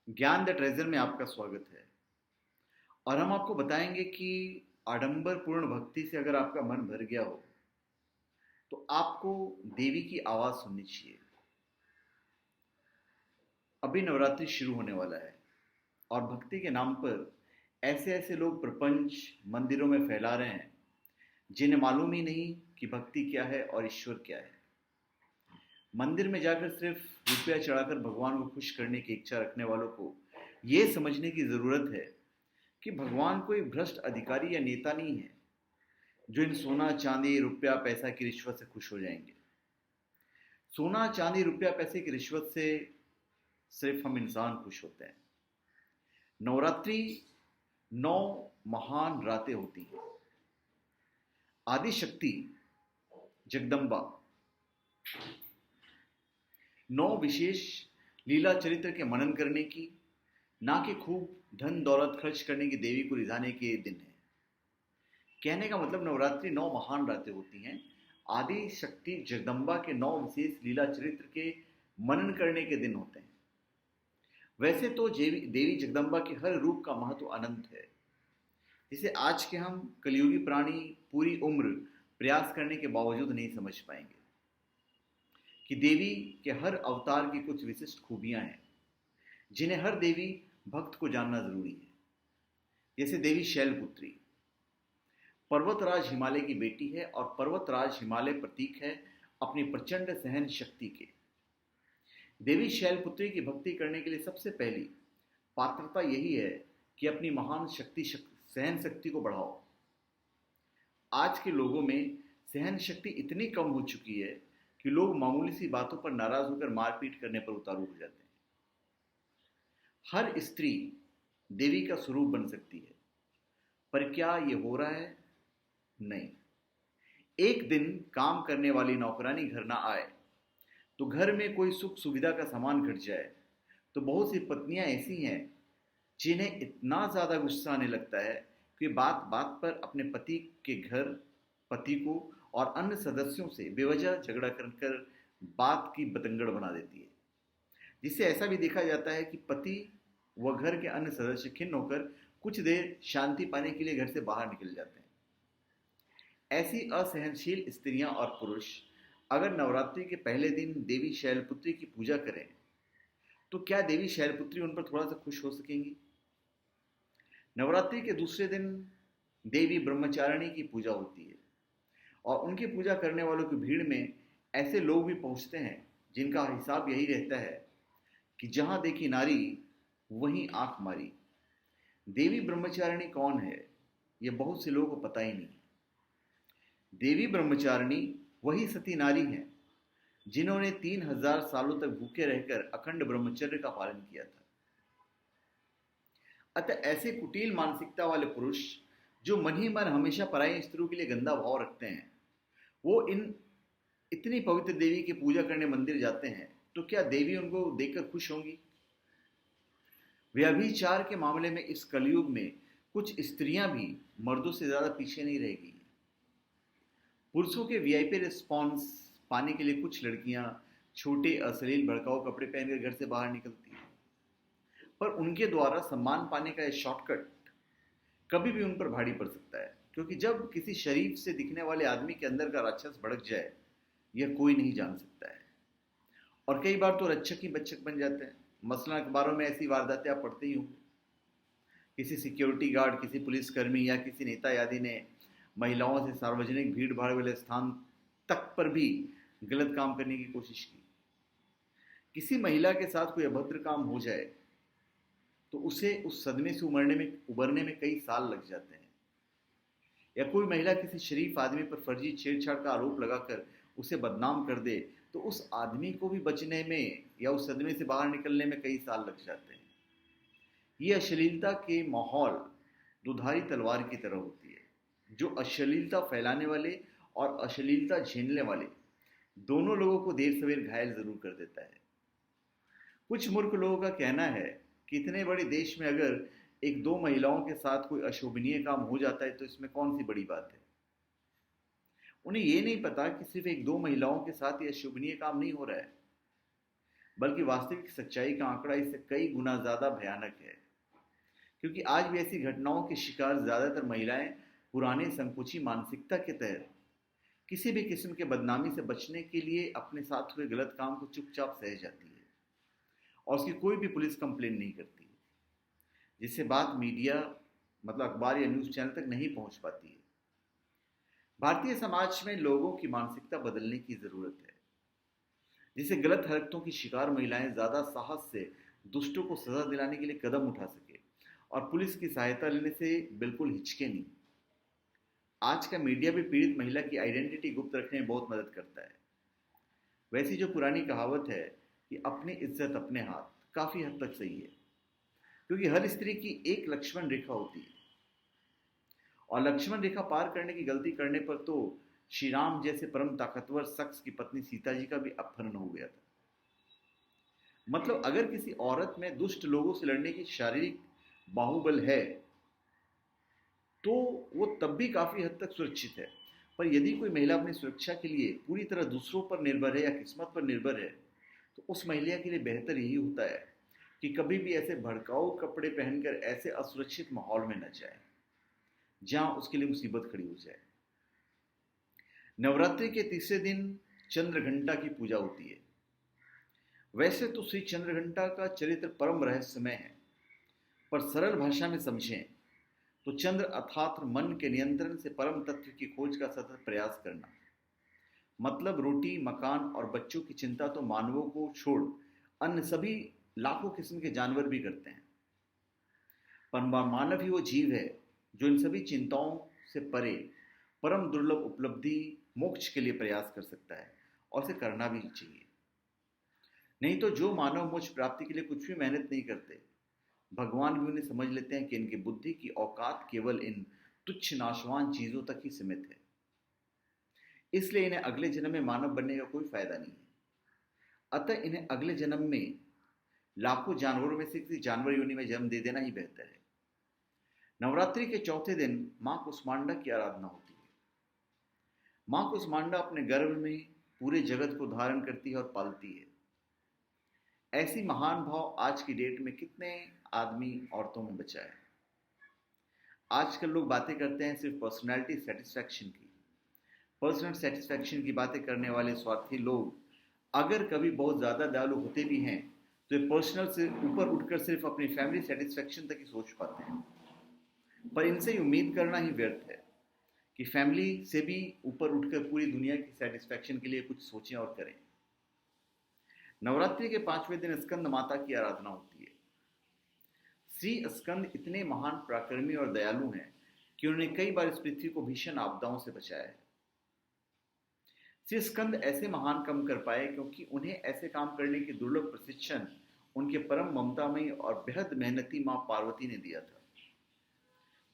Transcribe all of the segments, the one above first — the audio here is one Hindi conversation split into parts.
ज्ञान द ट्रेजर में आपका स्वागत है। और हम आपको बताएंगे कि आडंबरपूर्ण भक्ति से अगर आपका मन भर गया हो तो आपको देवी की आवाज सुननी चाहिए। अभी नवरात्रि शुरू होने वाला है और भक्ति के नाम पर ऐसे ऐसे लोग प्रपंच मंदिरों में फैला रहे हैं जिन्हें मालूम ही नहीं कि भक्ति क्या है और ईश्वर क्या है। मंदिर में जाकर सिर्फ रुपया चढ़ाकर भगवान को खुश करने की इच्छा रखने वालों को यह समझने की जरूरत है कि भगवान कोई भ्रष्ट अधिकारी या नेता नहीं है जो इन सोना चांदी रुपया पैसा की रिश्वत से खुश हो जाएंगे। सोना चांदी रुपया पैसे की रिश्वत से सिर्फ हम इंसान खुश होते हैं। नवरात्रि 9 महान रातें होती हैं। आदि शक्ति जगदम्बा 9 विशेष लीला चरित्र के मनन करने की, ना कि खूब धन दौलत खर्च करने की देवी को रिझाने के दिन है। कहने का मतलब नवरात्रि 9 महान रातें होती हैं। आदि शक्ति जगदम्बा के 9 विशेष लीला चरित्र के मनन करने के दिन होते हैं। वैसे तो देवी जगदम्बा के हर रूप का महत्व अनंत है, जिसे आज के हम कलियुगी प्राणी पूरी उम्र प्रयास करने के बावजूद नहीं समझ पाएंगे कि देवी के हर अवतार की कुछ विशिष्ट खूबियां हैं जिन्हें हर देवी भक्त को जानना जरूरी है। जैसे देवी शैलपुत्री पर्वतराज हिमालय की बेटी है और पर्वतराज हिमालय प्रतीक है अपनी प्रचंड सहन शक्ति के। देवी शैलपुत्री की भक्ति करने के लिए सबसे पहली पात्रता यही है कि अपनी महान सहन शक्ति को बढ़ाओ। आज के लोगों में सहन शक्ति इतनी कम हो चुकी है कि लोग मामूली सी बातों पर नाराज होकर मारपीट करने पर उतारू हो जाते हैं। हर स्त्री देवी का स्वरूप बन सकती है, पर क्या ये हो रहा है? नहीं। एक दिन काम करने वाली नौकरानी घर ना आए तो घर में कोई सुख सुविधा का सामान घट जाए तो बहुत सी पत्नियां ऐसी हैं जिन्हें इतना ज्यादा गुस्सा आने लगता है कि बात बात पर अपने पति के घर पति को और अन्य सदस्यों से बेवजह झगड़ा कर बात की बतंगड़ बना देती है, जिससे ऐसा भी देखा जाता है कि पति व घर के अन्य सदस्य खिन्न होकर कुछ देर शांति पाने के लिए घर से बाहर निकल जाते हैं। ऐसी असहनशील स्त्रियां और पुरुष अगर नवरात्रि के पहले दिन देवी शैलपुत्री की पूजा करें तो क्या देवी शैलपुत्री उन पर थोड़ा सा खुश हो सकेंगी? नवरात्रि के दूसरे दिन देवी ब्रह्मचारिणी की पूजा होती है और उनकी पूजा करने वालों की भीड़ में ऐसे लोग भी पहुंचते हैं जिनका हिसाब यही रहता है कि जहां देखी नारी वहीं आंख मारी। देवी ब्रह्मचारिणी कौन है यह बहुत से लोगों को पता ही नहीं। देवी ब्रह्मचारिणी वही सती नारी हैं जिन्होंने 3000 सालों तक भूखे रहकर अखंड ब्रह्मचर्य का पालन किया था। अतः ऐसे कुटिल मानसिकता वाले पुरुष जो मन ही मन हमेशा पराई स्त्रियों के लिए गंदा भाव रखते हैं, वो इतनी पवित्र देवी की पूजा करने मंदिर जाते हैं तो क्या देवी उनको देखकर खुश होंगी? व्यभिचार के मामले में इस कलयुग में कुछ स्त्रियां भी मर्दों से ज्यादा पीछे नहीं रहेगी। पुरुषों के वीआईपी रिस्पॉन्स पाने के लिए कुछ लड़कियां छोटे अश्लील भड़काऊ कपड़े पहनकर घर से बाहर निकलती हैं, पर उनके द्वारा सम्मान पाने का यह शॉर्टकट कभी भी उन पर भारी पड़ सकता है, क्योंकि जब किसी शरीफ से दिखने वाले आदमी के अंदर का राक्षस भड़क जाए यह कोई नहीं जान सकता है। और कई बार तो रक्षक ही बच्चक बन जाते हैं। मसलन अखबारों में ऐसी वारदातें आप पढ़ते ही होंगे। किसी सिक्योरिटी गार्ड, किसी पुलिसकर्मी या किसी नेता आदि ने महिलाओं से सार्वजनिक भीड़ भाड़ वाले स्थान तक पर भी गलत काम करने की कोशिश की। किसी महिला के साथ कोई अभद्र काम हो जाए तो उसे उस सदमे से उबरने में कई साल लग जाते हैं। या कोई महिला किसी शरीफ आदमी पर फर्जी छेड़छाड़ का आरोप लगाकर उसे बदनाम कर दे तो उस आदमी को भी बचने में या उस सदमे से बाहर निकलने में कई साल लग जाते हैं। ये अश्लीलता के माहौल दुधारी तलवार की तरह होती है, जो अश्लीलता फैलाने वाले और अश्लीलता झेलने वाले दोनों लोगों को देर सवेर घायल जरूर कर देता है। कुछ मूर्ख लोगों का कहना है कि इतने बड़े देश में अगर एक दो महिलाओं के साथ कोई अशोभनीय काम हो जाता है तो इसमें कौन सी बड़ी बात है। उन्हें यह नहीं पता कि सिर्फ एक दो महिलाओं के साथ यह अशोभनीय काम नहीं हो रहा है। बल्कि वास्तविक सच्चाई का आंकड़ा इससे कई गुना ज़्यादा भयानक है, क्योंकि आज भी ऐसी घटनाओं के शिकार ज़्यादातर महिलाएं पुराने संकुची मानसिकता के तहत किसी भी किस्म के बदनामी से बचने के लिए अपने साथ हुए गलत काम को चुपचाप सह जाती है और उसकी कोई भी पुलिस कंप्लेन नहीं करती, जिससे बात मीडिया मतलब अखबार या न्यूज़ चैनल तक नहीं पहुंच पाती है। भारतीय समाज में लोगों की मानसिकता बदलने की ज़रूरत है, जिससे गलत हरकतों की शिकार महिलाएं ज़्यादा साहस से दुष्टों को सज़ा दिलाने के लिए कदम उठा सके और पुलिस की सहायता लेने से बिल्कुल हिचके नहीं। आज का मीडिया भी पीड़ित महिला की आइडेंटिटी गुप्त रखने में बहुत मदद करता है। वैसी जो पुरानी कहावत है कि अपनी इज्जत अपने हाथ, काफ़ी हद तक सही है, क्योंकि हर स्त्री की एक लक्ष्मण रेखा होती है और लक्ष्मण रेखा पार करने की गलती करने पर तो श्री राम जैसे परम ताकतवर शख्स की पत्नी सीता जी का भी अपहरण हो गया था। मतलब अगर किसी औरत में दुष्ट लोगों से लड़ने की शारीरिक बाहुबल है तो वो तब भी काफ़ी हद तक सुरक्षित है, पर यदि कोई महिला अपनी सुरक्षा के लिए पूरी तरह दूसरों पर निर्भर है या किस्मत पर निर्भर है, तो उस महिला के लिए बेहतर यही होता है कि कभी भी ऐसे भड़काऊ कपड़े पहनकर ऐसे असुरक्षित माहौल में न जाए जहां उसके लिए मुसीबत खड़ी हो जाए। नवरात्रि के तीसरे दिन चंद्रघंटा की पूजा होती है। वैसे तो श्री चंद्रघंटा का चरित्र परम रहस्यमय है, पर सरल भाषा में समझें तो चंद्र अर्थात मन के नियंत्रण से परम तत्व की खोज का सतत प्रयास करना। मतलब रोटी, मकान और बच्चों की चिंता तो मानवों को छोड़ अन्य सभी लाखों किस्म के जानवर भी करते हैं, पर मानव ही वो जीव है जो इन सभी चिंताओं से परे परम दुर्लभ उपलब्धि मोक्ष के लिए प्रयास कर सकता है, और उसे करना भी चाहिए। नहीं तो जो मानव मोक्ष प्राप्ति के लिए कुछ भी मेहनत नहीं करते, भगवान भी उन्हें समझ लेते हैं कि इनकी बुद्धि की औकात केवल इन तुच्छ नाशवान चीजों तक ही सीमित है, इसलिए इन्हें अगले जन्म में मानव बनने का कोई फायदा नहीं है। अतः इन्हें अगले जन्म में लाखों जानवरों में से किसी जानवर योनि में जन्म दे देना ही बेहतर है। नवरात्रि के चौथे दिन मां कुष्मांडा की आराधना होती है। मां कुष्मांडा अपने गर्भ में पूरे जगत को धारण करती है और पालती है। ऐसी महान भाव आज की डेट में कितने आदमी औरतों में बचा है। आजकल लोग बातें करते हैं सिर्फ पर्सनैलिटी सेटिस्फैक्शन की। पर्सनल सेटिस्फैक्शन की बातें करने वाले स्वार्थी लोग अगर कभी बहुत ज़्यादा दयालु होते भी हैं तो ये पर्सनल से ऊपर उठकर सिर्फ अपनी फैमिली सेटिस्फैक्शन तक ही सोच पाते हैं, पर इनसे उम्मीद करना ही व्यर्थ है कि फैमिली से भी ऊपर उठकर पूरी दुनिया की सेटिस्फैक्शन के लिए कुछ सोचें और करें। नवरात्रि के 5वें दिन स्कंद माता की आराधना होती है। श्री स्कंद इतने महान पराक्रमी और दयालु हैं कि उन्होंने कई बार इस पृथ्वी को भीषण आपदाओं से बचाया है। श्री स्कंद ऐसे महान काम कर पाए क्योंकि उन्हें ऐसे काम करने की दुर्लभ प्रशिक्षण उनके परम ममतामयी और बेहद मेहनती मां पार्वती ने दिया था।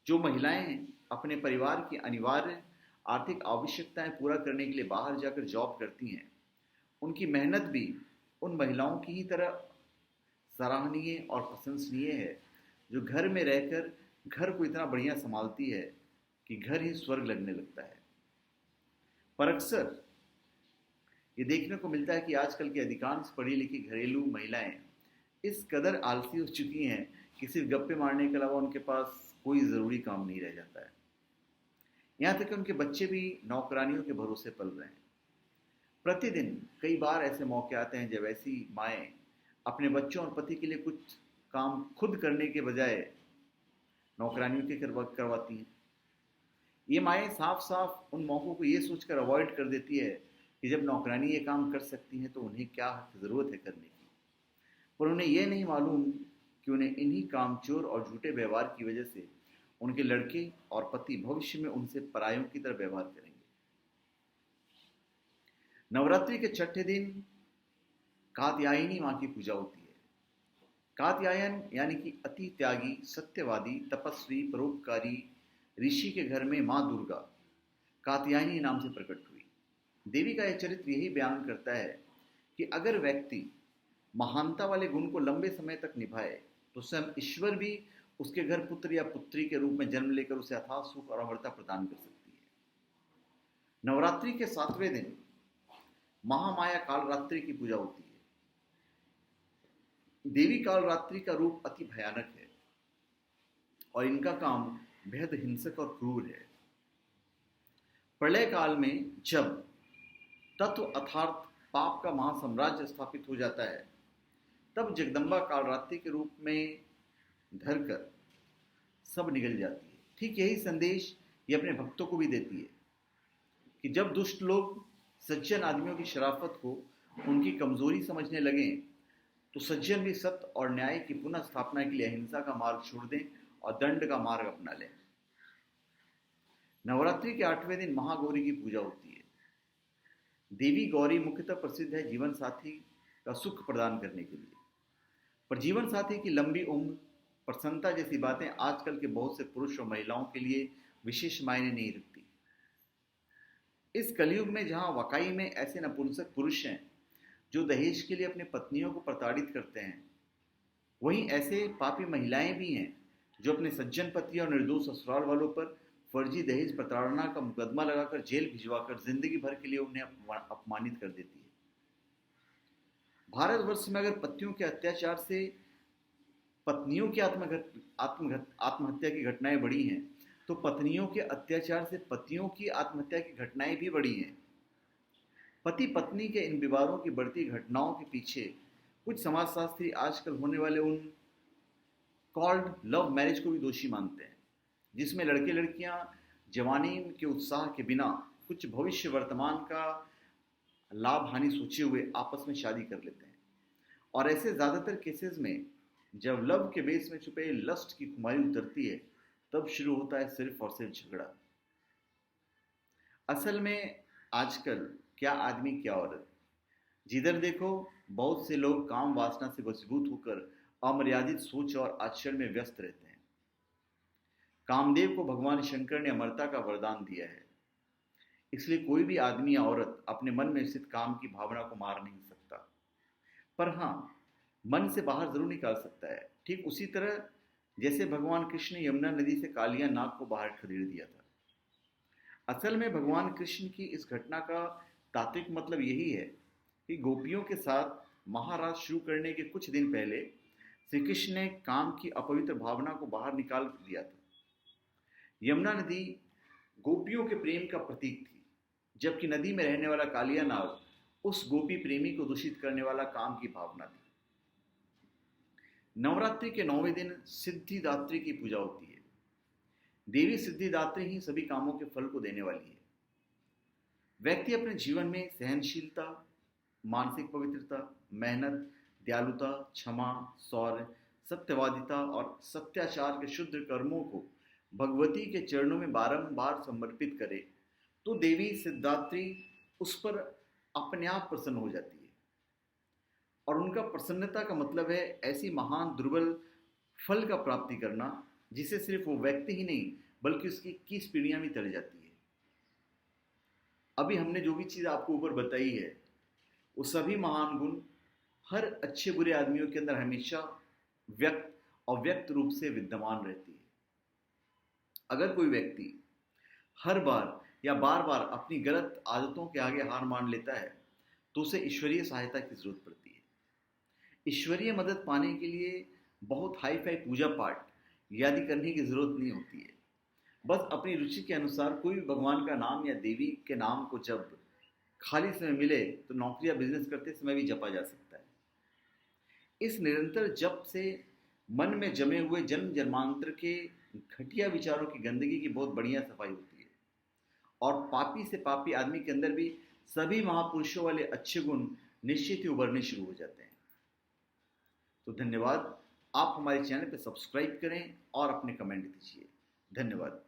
जो महिलाएं अपने परिवार की अनिवार्य आर्थिक आवश्यकताएं पूरा करने के लिए बाहर जाकर जॉब करती हैं, उनकी मेहनत भी उन महिलाओं की ही तरह सराहनीय और प्रशंसनीय है जो घर में रहकर घर को इतना बढ़िया संभालती है कि घर ही स्वर्ग लगने लगता है। पर अक्सर ये देखने को मिलता है कि आजकल की अधिकांश पढ़ी लिखी घरेलू महिलाएं इस कदर आलसी हो चुकी हैं कि सिर्फ गप्पे मारने के अलावा उनके पास कोई ज़रूरी काम नहीं रह जाता है। यहाँ तक कि उनके बच्चे भी नौकरानियों के भरोसे पल रहे हैं। प्रतिदिन कई बार ऐसे मौके आते हैं जब ऐसी माएँ अपने बच्चों और पति के लिए कुछ काम खुद करने के बजाय नौकरानियों के करवाती हैं। ये माएँ साफ साफ उन मौक़ों को ये सोचकर अवॉइड कर देती है कि जब नौकरानी ये काम कर सकती हैं तो उन्हें क्या ज़रूरत है करने की, पर उन्हें यह नहीं मालूम कि उन्हें इन्हीं कामचोर और झूठे व्यवहार की वजह से उनके लड़के और पति भविष्य में उनसे परायों की तरह व्यवहार करेंगे। नवरात्रि के छठे दिन कात्यायनी मां की पूजा होती है। कात्यायन यानी कि अति त्यागी, सत्यवादी, तपस्वी, परोपकारी ऋषि के घर में मां दुर्गा कात्यायनी नाम से प्रकट हुई। देवी का यह चरित्र यही बयान करता है कि अगर व्यक्ति महानता वाले गुण को लंबे समय तक निभाए तो स्वयं ईश्वर भी उसके घर पुत्र या पुत्री के रूप में जन्म लेकर उसे अथाह सुख और अमरता प्रदान कर सकती है। नवरात्रि के 7वें दिन महामाया कालरात्रि की पूजा होती है। देवी कालरात्रि का रूप अति भयानक है और इनका काम बेहद हिंसक और क्रूर है। प्रलय काल में जब तत्व अर्थात पाप का महासाम्राज्य स्थापित हो जाता है, तब जगदम्बा कालरात्रि के रूप में धरकर सब निगल जाती है। ठीक यही संदेश ये अपने भक्तों को भी देती है कि जब दुष्ट लोग सज्जन आदमियों की शराफत को उनकी कमजोरी समझने लगें, तो सज्जन भी सत्य और न्याय की पुनः स्थापना के लिए अहिंसा का मार्ग छोड़ दें और दंड का मार्ग अपना लें। नवरात्रि के 8वें दिन महागौरी की पूजा होती है। देवी गौरी मुख्यतः प्रसिद्ध है जीवन साथी का सुख प्रदान करने के लिए, पर जीवन साथी की लंबी उम्र, प्रसन्नता जैसी बातें आजकल के बहुत से पुरुष और महिलाओं के लिए विशेष मायने नहीं रखती। इस कलयुग में जहां वाकई में ऐसे नपुंसक पुरुष हैं जो दहेज के लिए अपनी पत्नियों को प्रताड़ित करते हैं, वहीं ऐसे पापी महिलाएं भी हैं जो अपने सज्जन पति और निर्दोष ससुराल वालों पर फर्जी दहेज प्रताड़ना का मुकदमा लगाकर जेल भिजवाकर जिंदगी भर के लिए उन्हें अपमानित कर देती है। भारतवर्ष में अगर पतियों के अत्याचार से पत्नियों की आत्महत्या की घटनाएं बढ़ी हैं, तो पत्नियों के अत्याचार से पतियों की आत्महत्या की घटनाएं भी बढ़ी हैं। पति पत्नी के इन विवादों की बढ़ती घटनाओं के पीछे कुछ समाजशास्त्री आजकल होने वाले उन कॉल्ड लव मैरिज को भी दोषी मानते हैं, जिसमें लड़के लड़कियां जवानी के उत्साह के बिना कुछ भविष्य वर्तमान का लाभ हानि सोचे हुए आपस में शादी कर लेते हैं। और ऐसे ज्यादातर केसेस में जब लव के बेस में छुपे लस्ट की खुमारी उतरती है, तब शुरू होता है सिर्फ और सिर्फ झगड़ा। असल में आजकल क्या आदमी क्या औरत, जिधर देखो बहुत से लोग काम वासना से वशीभूत होकर अमर्यादित सोच और आचरण में व्यस्त रहते हैं। कामदेव को भगवान शंकर ने अमरता का वरदान दिया है, इसलिए कोई भी आदमी या औरत अपने मन में स्थित काम की भावना को मार नहीं सकता, पर हाँ, मन से बाहर जरूर निकाल सकता है। ठीक उसी तरह जैसे भगवान कृष्ण ने यमुना नदी से कालिया नाग को बाहर खदेड़ दिया था। असल में भगवान कृष्ण की इस घटना का तात्विक मतलब यही है कि गोपियों के साथ महाराज शुरू करने के कुछ दिन पहले श्री कृष्ण ने काम की अपवित्र भावना को बाहर निकाल दिया था। यमुना नदी गोपियों के प्रेम का प्रतीक थी, जबकि नदी में रहने वाला कालिया नाग उस गोपी प्रेमी को दूषित करने वाला काम की भावना थी। नवरात्रि के 9वें दिन सिद्धिदात्री की पूजा होती है। देवी सिद्धिदात्री ही सभी कामों के फल को देने वाली है। व्यक्ति अपने जीवन में सहनशीलता, मानसिक पवित्रता, मेहनत, दयालुता, क्षमा, शौर्य, सत्यवादिता और सत्याचार के शुद्ध कर्मों को भगवती के चरणों में बारंबार समर्पित करे, तो देवी सिद्धिदात्री उस पर अपने आप प्रसन्न हो जाती है। और उनका प्रसन्नता का मतलब है ऐसी महान दुर्बल फल का प्राप्ति करना जिसे सिर्फ वो व्यक्ति ही नहीं बल्कि उसकी 21 पीढ़ियां भी तर जाती है। अभी हमने जो भी चीज़ आपको ऊपर बताई है, वो सभी महान गुण हर अच्छे बुरे आदमियों के अंदर हमेशा व्यक्त और व्यक्त रूप से विद्यमान रहती है। अगर कोई व्यक्ति हर बार या बार बार अपनी गलत आदतों के आगे हार मान लेता है, तो उसे ईश्वरीय सहायता की जरूरत पड़ती है। ईश्वरीय मदद पाने के लिए बहुत हाई फाई पूजा पाठ आदि करने की जरूरत नहीं होती है। बस अपनी रुचि के अनुसार कोई भी भगवान का नाम या देवी के नाम को जब खाली समय मिले तो नौकरी या बिजनेस करते समय भी जपा जा सकता है। इस निरंतर जप से मन में जमे हुए जन्म जन्मांतर के घटिया विचारों की गंदगी की बहुत बढ़िया सफाई होती है और पापी से पापी आदमी के अंदर भी सभी महापुरुषों वाले अच्छे गुण निश्चित ही उभरने शुरू हो जाते हैं। तो धन्यवाद। आप हमारे चैनल पर सब्सक्राइब करें और अपने कमेंट दीजिए। धन्यवाद।